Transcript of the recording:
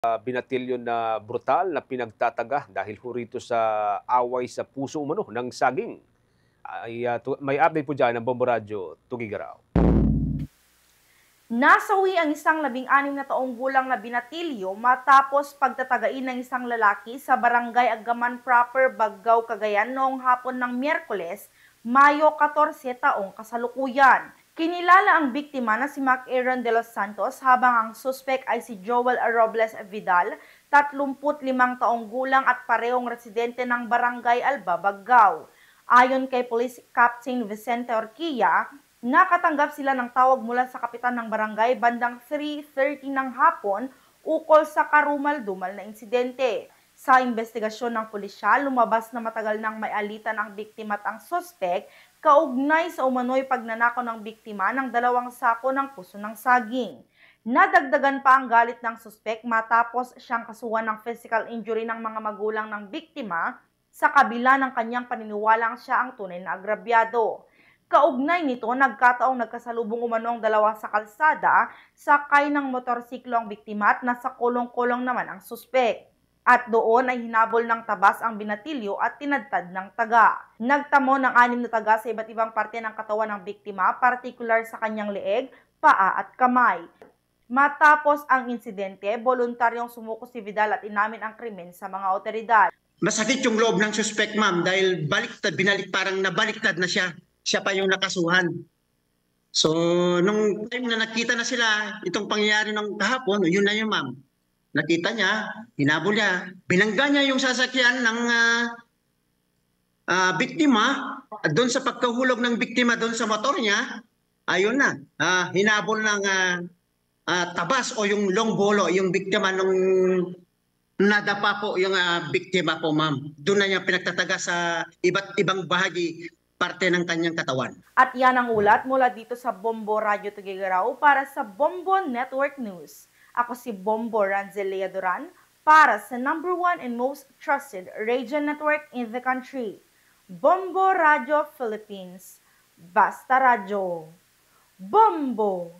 Binatilyo na brutal na pinagtataga dahil ho rito sa away sa puso umano ng saging. May update po dyan ng Bombo Radio, Tugigaraw. Nasawi ang isang 16 na taong gulang na binatilyo matapos pagtatagain ng isang lalaki sa barangay Agaman Proper, Baggao, Cagayan noong hapon ng Miyerkules, Mayo 14 taong kasalukuyan. Kinilala ang biktima na si Mac Aaron de los Santos habang ang suspect ay si Joel Robles Vidal, 35 taong gulang at parehong residente ng barangay Alba, Baggao. Ayon kay Police Captain Vicente Orquilla, nakatanggap sila ng tawag mula sa kapitan ng barangay bandang 3:30 ng hapon ukol sa karumal-dumal na insidente. Sa investigasyon ng pulisya, lumabas na matagal nang may alitan ang biktima at ang suspect kaugnay sa umano'y pagnanakaw ng biktima ng 2 sako ng puso ng saging. Nadagdagan pa ang galit ng suspect matapos siyang kasuhan ng physical injury ng mga magulang ng biktima sa kabila ng kanyang paniniwalang siya ang tunay na agrabyado. Kaugnay nito, nagkataong nagkasalubong umano ang dalawa sa kalsada, sakay ng motorsiklo ang biktima at nasa kulong-kulong naman ang suspek. At doon ay hinabol ng tabas ang binatilyo at tinadtad ng taga. Nagtamo ng 6 na taga sa iba't ibang parte ng katawan ng biktima, partikular sa kanyang leeg, paa at kamay. Matapos ang insidente, voluntaryong sumuko si Vidal at inamin ang krimen sa mga otoridad. Masakit yung loob ng suspect, ma'am, dahil parang nabaliktad na siya. Siya pa yung nakasuhan. So, nung time na nakita na sila, itong pangyayari ng kahapon, yun na yun, ma'am. Nakita niya, hinabol niya, binangga niya yung sasakyan ng biktima, at doon sa pagkahulog ng biktima doon sa motor niya, ayun na, hinabol ng tabas o yung long bolo, yung biktima nung nadapa po yung biktima po, ma'am. Doon na niya pinagtataga sa iba't ibang bahagi, parte ng kanyang katawan. At yan ang ulat mula dito sa Bombo Radio Tugigaraw para sa Bombo Network News. Ako si Bombo Ranzelia Duran para sa #1 and most trusted radio network in the country. Bombo Radio Philippines. Basta Radio. Bombo!